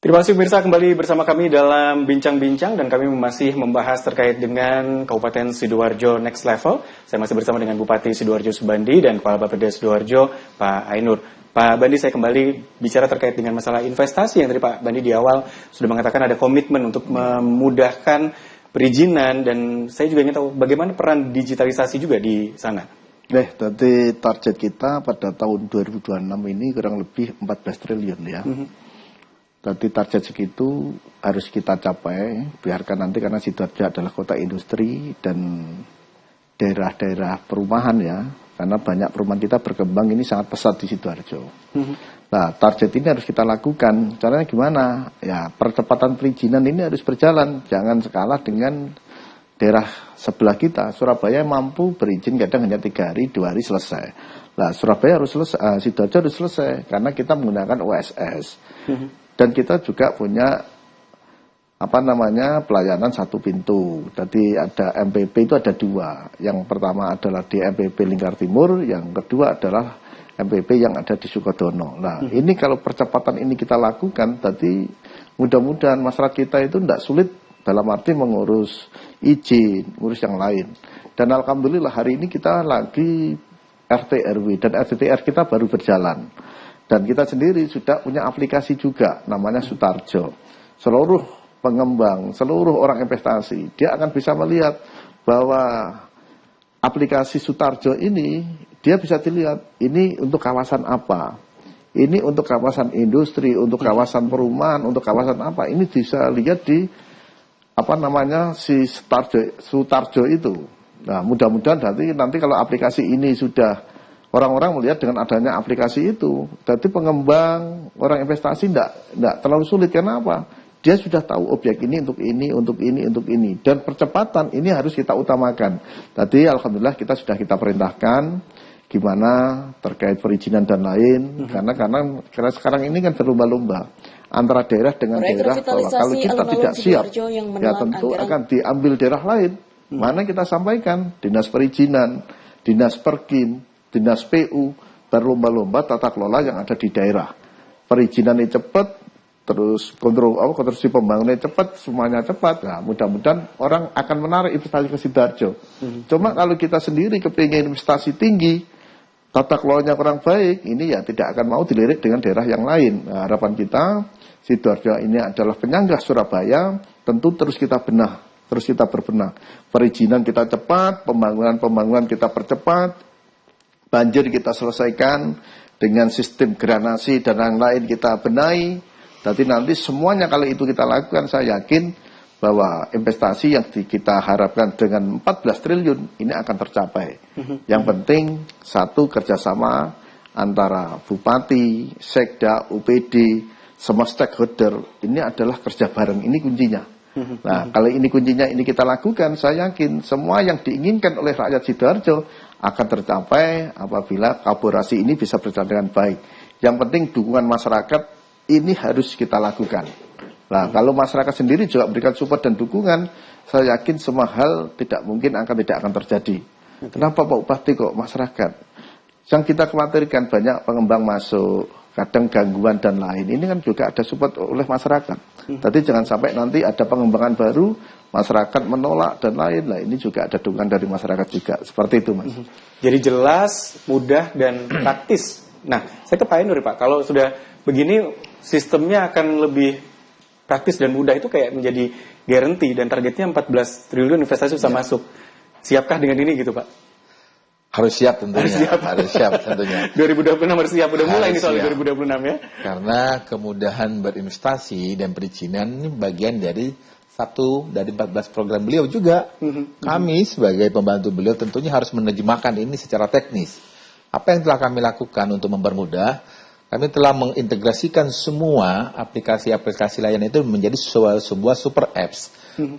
[SPEAKER 1] Terima kasih pemirsa, kembali bersama kami dalam Bincang-Bincang dan kami masih membahas terkait dengan Kabupaten Sidoarjo Next Level. Saya masih bersama dengan Bupati Sidoarjo Subandi dan Kepala Bapeda Sidoarjo, Pak Ainur. Pak Bandi, saya kembali bicara terkait dengan masalah investasi yang tadi Pak Bandi di awal sudah mengatakan ada komitmen untuk memudahkan perizinan, dan saya juga ingin tahu bagaimana peran digitalisasi juga di sana.
[SPEAKER 2] Tadi target kita pada tahun 2026 ini kurang lebih 14 triliun ya. Tadi target segitu harus kita capai, biarkan nanti karena Sidoarjo adalah kota industri dan daerah-daerah perumahan ya, karena banyak perumahan kita berkembang ini sangat pesat di Sidoarjo. Nah, target ini harus kita lakukan. Caranya gimana? Ya, percepatan perizinan ini harus berjalan, jangan sekalah dengan daerah sebelah kita. Surabaya mampu berizin kadang hanya 3 hari, 2 hari selesai. Nah, Surabaya harus selesai, Sidoarjo harus selesai karena kita menggunakan OSS. Dan kita juga punya pelayanan satu pintu. Tadi ada MPP itu ada 2. Yang pertama adalah di MPP Lingkar Timur, yang kedua adalah MPP yang ada di Sukodono. Nah, ini kalau percepatan ini kita lakukan, tadi mudah-mudahan masyarakat kita itu tidak sulit dalam arti mengurus izin, ngurus yang lain. Dan alhamdulillah hari ini kita lagi RT RW dan RTTR kita baru berjalan. Dan kita sendiri sudah punya aplikasi juga, namanya Sutarjo. Seluruh pengembang, seluruh orang investasi, dia akan bisa melihat bahwa aplikasi Sutarjo ini, dia bisa dilihat, ini untuk kawasan apa. Ini untuk kawasan industri, untuk kawasan perumahan, untuk kawasan apa. Ini bisa lihat di, si Sutarjo itu. Nah, mudah-mudahan nanti kalau aplikasi ini sudah orang-orang melihat dengan adanya aplikasi itu, jadi pengembang, orang investasi tidak terlalu sulit. Kenapa? Dia sudah tahu objek ini untuk ini, untuk ini, untuk ini. Dan percepatan ini harus kita utamakan. Tadi alhamdulillah kita perintahkan gimana terkait perizinan dan lain. Karena sekarang ini kan berlomba-lomba antara daerah dengan daerah, bahwa kalau kita tidak siap, ya tentu akan diambil daerah lain. Mana kita sampaikan, dinas perizinan, dinas perkim, dinas PU, berlomba-lomba tata kelola yang ada di daerah. Perizinannya cepat, terus konstruksi pembangunannya cepat, semuanya cepat. Nah, mudah-mudahan orang akan menarik investasi ke Sidoarjo. Cuma kalau kita sendiri kepingin investasi tinggi, tata kelolanya kurang baik, ini ya tidak akan mau dilirik dengan daerah yang lain. Nah, harapan kita, Sidoarjo ini adalah penyangga Surabaya, tentu terus kita berbenah. Perizinan kita cepat, pembangunan kita percepat, banjir kita selesaikan dengan sistem granasi dan yang lain kita benahi. Jadi nanti semuanya kalau itu kita lakukan, saya yakin bahwa investasi yang kita harapkan dengan 14 triliun ini akan tercapai. Yang penting satu, kerjasama antara Bupati, Sekda, UPD, semua stakeholder. Ini adalah kerja bareng, ini kuncinya. Nah, kalau ini kuncinya ini kita lakukan, saya yakin semua yang diinginkan oleh rakyat Sidoarjo akan tercapai apabila kolaborasi ini bisa berjalan dengan baik. Yang penting dukungan masyarakat ini harus kita lakukan. Nah, kalau masyarakat sendiri juga berikan support dan dukungan, saya yakin semua hal tidak akan terjadi. Kenapa Pak Bupati kok masyarakat? Yang kita khawatirkan banyak pengembang masuk, kadang gangguan dan lain. Ini kan juga ada support oleh masyarakat. Tadi jangan sampai nanti ada pengembangan baru, masyarakat menolak dan lain. Nah, ini juga ada dukungan dari masyarakat juga. Seperti itu, Mas.
[SPEAKER 1] Jadi jelas, mudah, dan praktis. Nah, saya ke Pak Ainur, Pak. Kalau sudah begini, sistemnya akan lebih praktis dan mudah, itu kayak menjadi guarantee, dan targetnya 14 triliun investasi bisa masuk. Siapkah dengan ini gitu, Pak?
[SPEAKER 3] Harus siap tentunya. Harus siap tentunya.
[SPEAKER 1] 2026 harus siap. Udah mulai nih soal 2026 ya.
[SPEAKER 3] Karena kemudahan berinvestasi dan perizinan ini bagian dari satu dari 14 program beliau juga. Kami sebagai pembantu beliau tentunya harus menerjemahkan ini secara teknis. Apa yang telah kami lakukan untuk mempermudah? Kami telah mengintegrasikan semua aplikasi-aplikasi layanan itu menjadi sebuah super apps.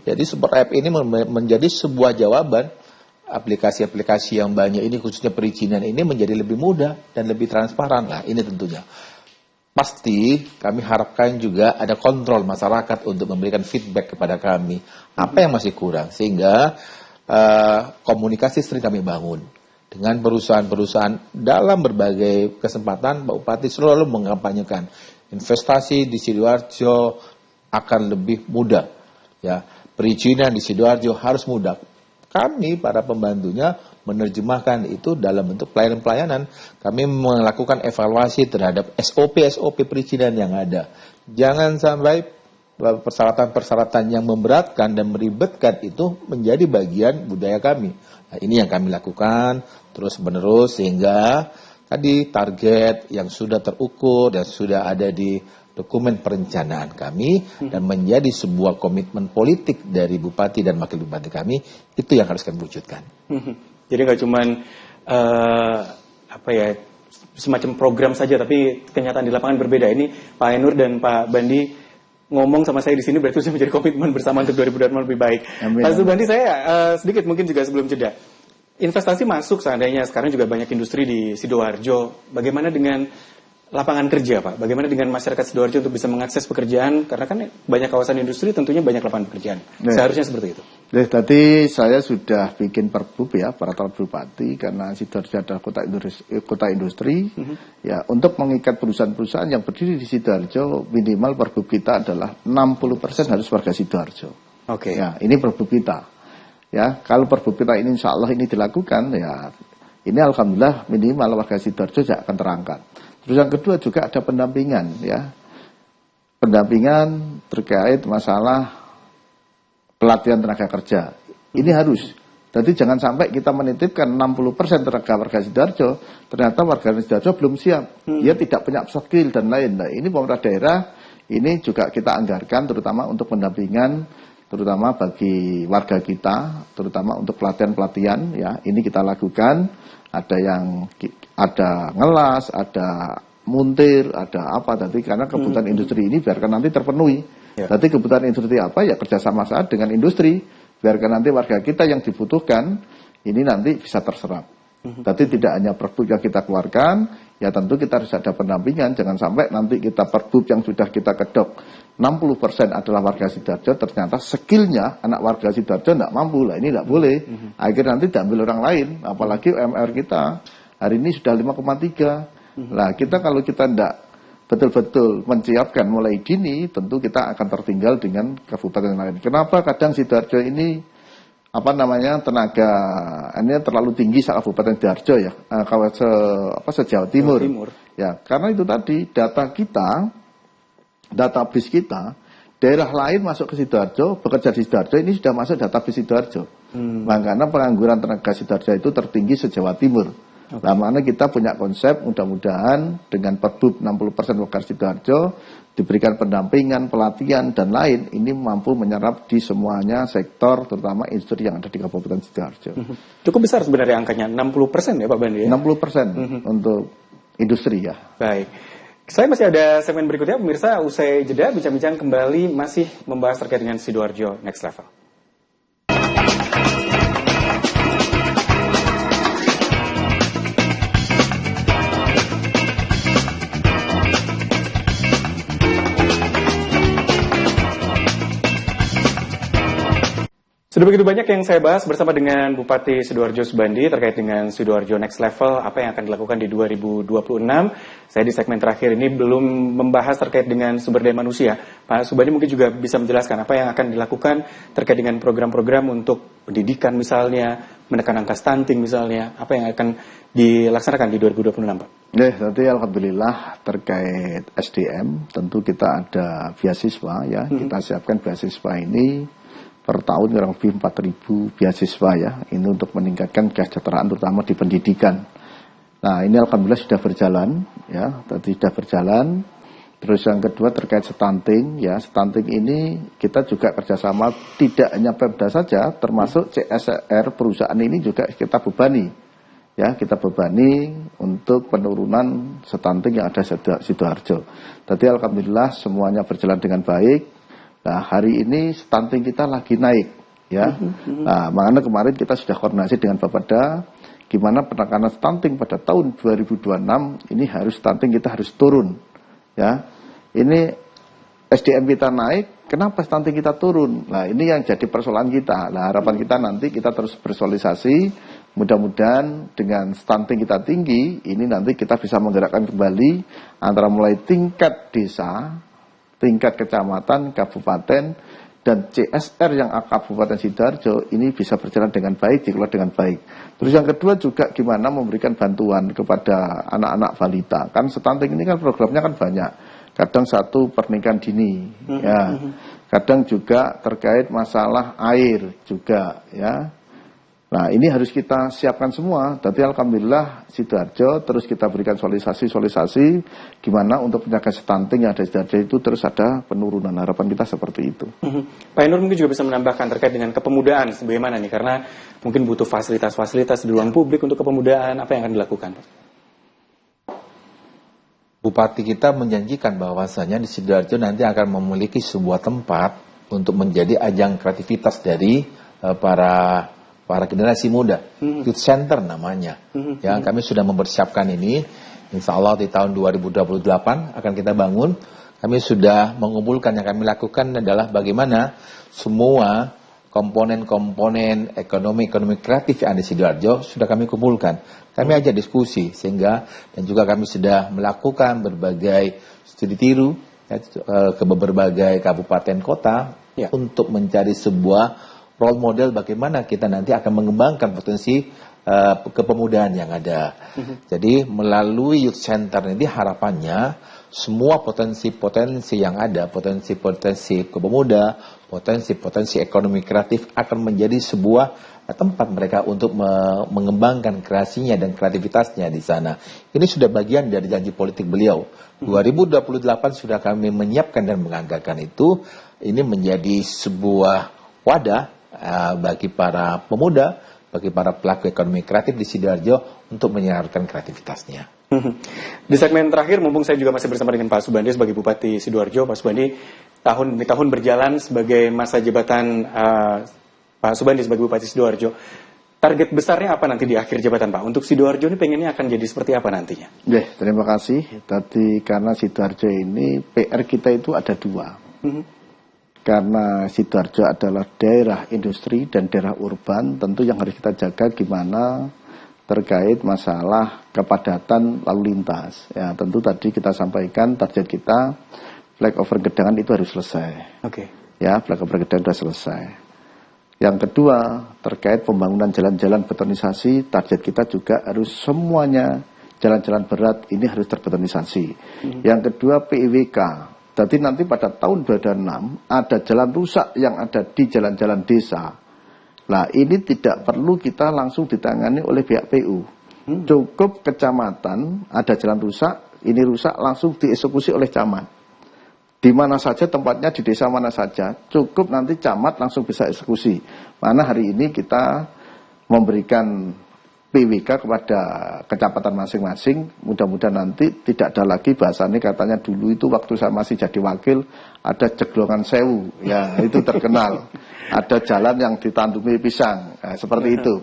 [SPEAKER 3] Jadi super app ini menjadi sebuah jawaban. Aplikasi-aplikasi yang banyak ini khususnya perizinan ini menjadi lebih mudah dan lebih transparan. Nah, ini tentunya. Pasti kami harapkan juga ada kontrol masyarakat untuk memberikan feedback kepada kami. Apa yang masih kurang. Sehingga komunikasi sering kami bangun. Dengan perusahaan-perusahaan dalam berbagai kesempatan, Pak Bupati selalu mengampanyekan. investasi di Sidoarjo akan lebih mudah. Ya, perizinan di Sidoarjo harus mudah. Kami para pembantunya menerjemahkan itu dalam bentuk pelayanan-pelayanan. Kami melakukan evaluasi terhadap SOP perizinan yang ada. Jangan sampai persyaratan-persyaratan yang memberatkan dan meribetkan itu menjadi bagian budaya kami. Nah, ini yang kami lakukan terus-menerus sehingga tadi target yang sudah terukur dan sudah ada di dokumen perencanaan kami dan menjadi sebuah komitmen politik dari bupati dan wakil bupati kami, itu yang harus kami wujudkan.
[SPEAKER 1] Jadi nggak cuman semacam program saja, tapi kenyataan di lapangan berbeda. Ini Pak Ainur dan Pak Bandi ngomong sama saya di sini berarti sudah menjadi komitmen bersama untuk 2024 lebih baik.
[SPEAKER 2] Amin.
[SPEAKER 1] Pak Subandi, saya sedikit mungkin juga sebelum jeda. Investasi masuk seandainya sekarang juga banyak industri di Sidoarjo. Bagaimana dengan lapangan kerja, Pak? Bagaimana dengan masyarakat Sidoarjo untuk bisa mengakses pekerjaan? Karena kan banyak kawasan industri, tentunya banyak lapangan pekerjaan. Seharusnya seperti itu.
[SPEAKER 2] Tadi saya sudah bikin perbub ya, peraturan bupati, karena Sidoarjo adalah kota industri. Ya, untuk mengikat perusahaan-perusahaan yang berdiri di Sidoarjo, minimal perbub kita adalah 60% harus warga Sidoarjo.
[SPEAKER 1] Oke.
[SPEAKER 2] Ya, ini perbub kita. Ya, kalau perbub kita ini insya Allah ini dilakukan, ya ini alhamdulillah minimal warga Sidoarjo akan terangkat. Terus yang kedua juga ada pendampingan ya. Pendampingan terkait masalah pelatihan tenaga kerja. Ini harus. Jadi jangan sampai kita menitipkan 60% tenaga warga Sidoarjo, ternyata warga Sidoarjo belum siap. Dia tidak punya skill dan lain. Nah, ini pemerintah daerah ini juga kita anggarkan terutama untuk pendampingan, terutama bagi warga kita, terutama untuk pelatihan-pelatihan ya. Ini kita lakukan. Ada ngelas, ada muntir, ada apa tadi karena kebutuhan industri ini biarkan nanti terpenuhi. Nanti kebutuhan industri apa ya kerjasama saat dengan industri, biarkan nanti warga kita yang dibutuhkan ini nanti bisa terserap. Tapi tidak hanya perbub yang kita keluarkan, ya tentu kita harus ada pendampingan. Jangan sampai nanti kita perbub yang sudah kita kedok 60% adalah warga Sidoarjo, ternyata skillnya anak warga Sidoarjo tidak mampu. Lah ini tidak boleh. Akhirnya nanti diambil orang lain. Apalagi UMR kita hari ini sudah 5,3. Lah kita kalau kita tidak betul-betul menciapkan mulai dini, tentu kita akan tertinggal dengan kabupaten lain. Kenapa kadang Sidoarjo ini tenaga ini terlalu tinggi saat Kabupaten Sidoarjo ya, se-Jawa Timur. Ya, karena itu tadi database kita, daerah lain masuk ke Sidoarjo, bekerja di Sidoarjo ini sudah masuk database Sidoarjo. Makanya pengangguran tenaga Sidoarjo itu tertinggi se-Jawa Timur. Nah, mana kita punya konsep mudah-mudahan dengan perbub 60% warga Sidoarjo diberikan pendampingan, pelatihan dan lain ini mampu menyerap di semuanya sektor terutama industri yang ada di Kabupaten Sidoarjo.
[SPEAKER 1] Cukup besar sebenarnya angkanya 60% ya Pak Bandi ya?
[SPEAKER 2] 60% untuk industri ya.
[SPEAKER 1] Baik. Saya masih ada segmen berikutnya pemirsa, usai jeda bincang-bincang kembali masih membahas terkait dengan Sidoarjo Next Level. Sudah begitu banyak yang saya bahas bersama dengan Bupati Sidoarjo Subandi terkait dengan Sidoarjo Next Level, apa yang akan dilakukan di 2026. Saya di segmen terakhir ini belum membahas terkait dengan sumber daya manusia. Pak Subandi mungkin juga bisa menjelaskan apa yang akan dilakukan terkait dengan program-program untuk pendidikan misalnya, menekan angka stunting misalnya, apa yang akan dilaksanakan di 2026 Pak?
[SPEAKER 2] Nanti alhamdulillah terkait SDM, tentu kita ada beasiswa ya, kita siapkan beasiswa ini per tahun kurang lebih 4.000 beasiswa ya, ini untuk meningkatkan kesejahteraan terutama di pendidikan. Nah ini alhamdulillah sudah berjalan ya, tadi sudah berjalan. Terus yang kedua terkait stunting ya, stunting ini kita juga kerjasama tidak hanya Pemda saja, termasuk CSR perusahaan ini juga kita bebani ya, kita bebani untuk penurunan stunting yang ada di Sidoarjo. Tadi alhamdulillah semuanya berjalan dengan baik. Nah hari ini stunting kita lagi naik ya. Nah makanya kemarin kita sudah koordinasi dengan Bapeda, gimana penekanan stunting pada tahun 2026 ini harus stunting kita harus turun ya. Ini SDM kita naik, kenapa stunting kita turun? Nah, ini yang jadi persoalan kita. Nah, harapan kita nanti kita terus bersosialisasi, mudah-mudahan dengan stunting kita tinggi, ini nanti kita bisa menggerakkan kembali antara mulai tingkat desa, tingkat kecamatan, kabupaten, dan CSR yang Kabupaten Sidoarjo ini bisa berjalan dengan baik, dikelola dengan baik. Terus yang kedua juga gimana memberikan bantuan kepada anak-anak balita. Kan stunting ini kan programnya kan banyak. Kadang satu pernikahan dini, ya. Kadang juga terkait masalah air juga, ya. Nah, ini harus kita siapkan semua. Jadi alhamdulillah Sidoarjo terus kita berikan sosialisasi gimana untuk penyakit stunting yang ada di Sidoarjo itu terus ada penurunan. Harapan kita seperti itu.
[SPEAKER 1] Pak Ainur mungkin juga bisa menambahkan terkait dengan kepemudaan bagaimana nih, karena mungkin butuh fasilitas-fasilitas di ruang publik untuk kepemudaan, apa yang akan dilakukan, Pak?
[SPEAKER 3] Bupati kita menjanjikan bahwasanya di Sidoarjo nanti akan memiliki sebuah tempat untuk menjadi ajang kreativitas dari para generasi muda, Youth Center namanya. Ya, kami sudah mempersiapkan ini. Insya Allah di tahun 2028 akan kita bangun. Kami sudah mengumpulkan, yang kami lakukan adalah bagaimana semua komponen-komponen ekonomi kreatif yang ada di Sidoarjo sudah kami kumpulkan. Kami ajak diskusi sehingga, dan juga kami sudah melakukan berbagai studi tiru ya, ke berbagai kabupaten kota untuk mencari sebuah role model bagaimana kita nanti akan mengembangkan potensi kepemudaan yang ada. Jadi melalui Youth Center ini harapannya semua potensi-potensi yang ada, potensi-potensi kepemuda, potensi-potensi ekonomi kreatif akan menjadi sebuah tempat mereka untuk mengembangkan kreasinya dan kreativitasnya di sana. Ini sudah bagian dari janji politik beliau. 2028 sudah kami menyiapkan dan menganggarkan itu. Ini menjadi sebuah wadah bagi para pemuda, bagi para pelaku ekonomi kreatif di Sidoarjo untuk menyalurkan kreativitasnya.
[SPEAKER 1] Di segmen terakhir, mumpung saya juga masih bersama dengan Pak Subandi sebagai Bupati Sidoarjo. Pak Subandi, tahun berjalan sebagai masa jabatan Pak Subandi sebagai Bupati Sidoarjo. Target besarnya apa nanti di akhir jabatan, Pak? Untuk Sidoarjo ini pengennya akan jadi seperti apa nantinya?
[SPEAKER 2] Terima kasih. Tadi karena Sidoarjo ini PR kita itu ada dua. Karena Sidoarjo adalah daerah industri dan daerah urban, tentu yang harus kita jaga gimana terkait masalah kepadatan lalu lintas. Ya, tentu tadi kita sampaikan target kita flyover Gedangan itu harus selesai. Ya, flyover Gedangan sudah selesai. Yang kedua, terkait pembangunan jalan-jalan betonisasi, target kita juga harus semuanya jalan-jalan berat ini harus terbetonisasi. Yang kedua, PIWK. Jadi nanti pada tahun 2026 ada jalan rusak yang ada di jalan-jalan desa. Nah, ini tidak perlu kita langsung ditangani oleh pihak PU. Cukup kecamatan ada jalan rusak, ini rusak langsung dieksekusi oleh camat. Di mana saja tempatnya, di desa mana saja, cukup nanti camat langsung bisa eksekusi. Mana hari ini kita memberikan PWK kepada kecamatan masing-masing, mudah-mudahan nanti tidak ada lagi bahasanya katanya dulu itu waktu saya masih jadi wakil ada jeglongan sewu, ya itu terkenal. Ada jalan yang ditandungi pisang, seperti itu.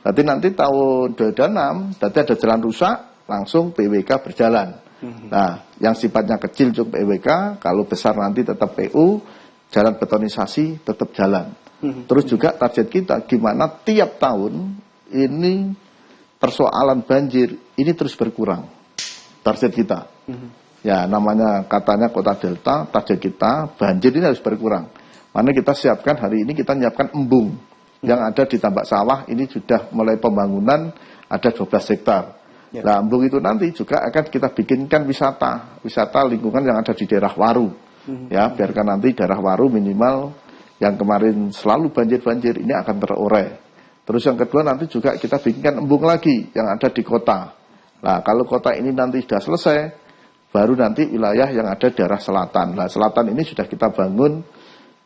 [SPEAKER 2] Berarti nanti tahun 2026, berarti ada jalan rusak, langsung PWK berjalan. Nah, yang sifatnya kecil cukup PWK, kalau besar nanti tetap PU, jalan betonisasi tetap jalan. Terus juga target kita gimana tiap tahun ini persoalan banjir ini terus berkurang. Target kita. Ya, namanya katanya kota Delta, target kita banjir ini harus berkurang. Mana kita siapkan hari ini kita menyiapkan embung yang ada di tambak sawah ini sudah mulai pembangunan ada 12 hektar. Nah, embung itu nanti juga akan kita bikinkan wisata lingkungan yang ada di daerah Waru. Ya, biarkan nanti daerah Waru minimal yang kemarin selalu banjir ini akan terurai. Terus yang kedua nanti juga kita bikinkan embung lagi yang ada di kota. Nah, kalau kota ini nanti sudah selesai, baru nanti wilayah yang ada daerah selatan. Nah, selatan ini sudah kita bangun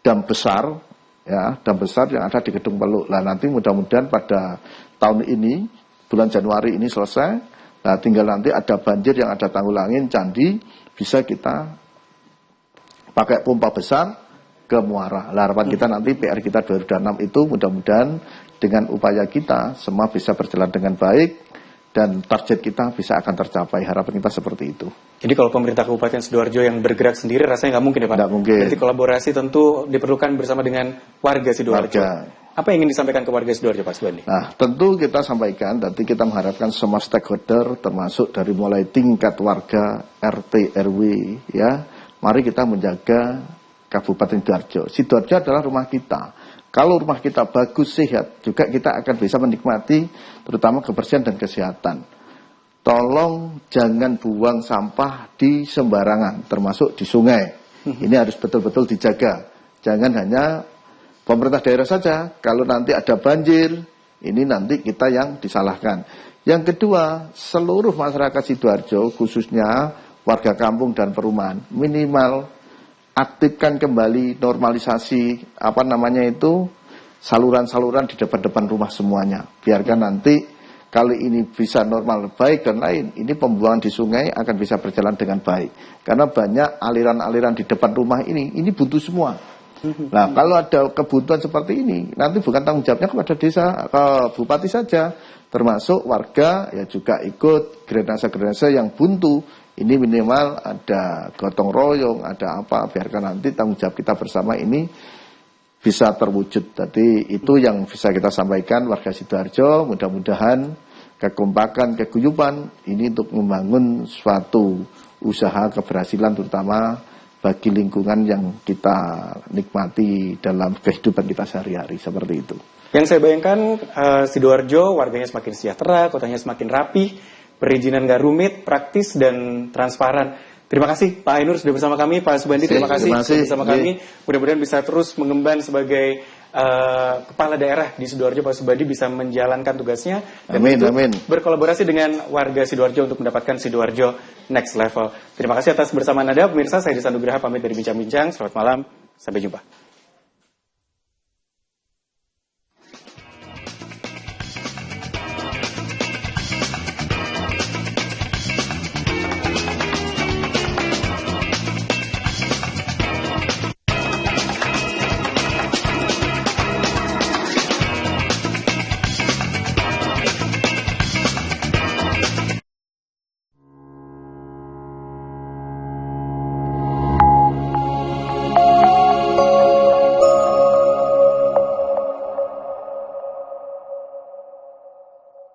[SPEAKER 2] dam besar, ya, dam besar yang ada di Gedung Peluk. Nah, nanti mudah-mudahan pada tahun ini, bulan Januari ini selesai. Nah, tinggal nanti ada banjir yang ada tanggul angin, candi, bisa kita pakai pompa besar ke muara. Nah, harapan kita nanti PR kita 2026 itu mudah-mudahan dengan upaya kita semua bisa berjalan dengan baik dan target kita bisa akan tercapai. Harapan kita seperti itu.
[SPEAKER 1] Jadi kalau pemerintah Kabupaten Sidoarjo yang bergerak sendiri rasanya nggak mungkin ya Pak?
[SPEAKER 2] Nggak mungkin.
[SPEAKER 1] Berarti kolaborasi tentu diperlukan bersama dengan warga Sidoarjo. Apa yang ingin disampaikan ke warga Sidoarjo Pak Subandi?
[SPEAKER 2] Nah, tentu kita sampaikan, nanti kita mengharapkan semua stakeholder, termasuk dari mulai tingkat warga, RT, RW, ya, mari kita menjaga Kabupaten Sidoarjo. Sidoarjo adalah rumah kita. Kalau rumah kita bagus, sehat, juga kita akan bisa menikmati terutama kebersihan dan kesehatan. Tolong jangan buang sampah di sembarangan, termasuk di sungai. Ini harus betul-betul dijaga. Jangan hanya pemerintah daerah saja, kalau nanti ada banjir, ini nanti kita yang disalahkan. Yang kedua, seluruh masyarakat Sidoarjo, khususnya warga kampung dan perumahan, minimal aktifkan kembali normalisasi saluran-saluran di depan-depan rumah semuanya. Biarkan nanti kali ini bisa normal baik dan lain, ini pembuangan di sungai akan bisa berjalan dengan baik. Karena banyak aliran-aliran di depan rumah ini butuh semua. Nah, kalau ada kebutuhan seperti ini, nanti bukan tanggung jawabnya kepada desa, ke bupati saja, termasuk warga ya juga ikut drainase-drainase yang buntu. Ini minimal ada gotong royong, ada apa, biarkan nanti tanggung jawab kita bersama ini bisa terwujud. Jadi itu yang bisa kita sampaikan warga Sidoarjo, mudah-mudahan kekompakan, keguyuban ini untuk membangun suatu usaha keberhasilan terutama bagi lingkungan yang kita nikmati dalam kehidupan kita sehari-hari, seperti itu.
[SPEAKER 1] Yang saya bayangkan Sidoarjo warganya semakin sejahtera, kotanya semakin rapi, perizinan nggak rumit, praktis dan transparan. Terima kasih Pak Ainur sudah bersama kami, Pak Subandi terima kasih sudah bersama kami. Mudah-mudahan bisa terus mengemban sebagai kepala daerah di Sidoarjo. Pak Subandi bisa menjalankan tugasnya dan
[SPEAKER 2] amin.
[SPEAKER 1] berkolaborasi dengan warga Sidoarjo untuk mendapatkan Sidoarjo next level. Terima kasih atas bersamaan Anda pemirsa. Saya Disan Nugraha pamit dari Bincang-Bincang. Selamat malam, sampai jumpa.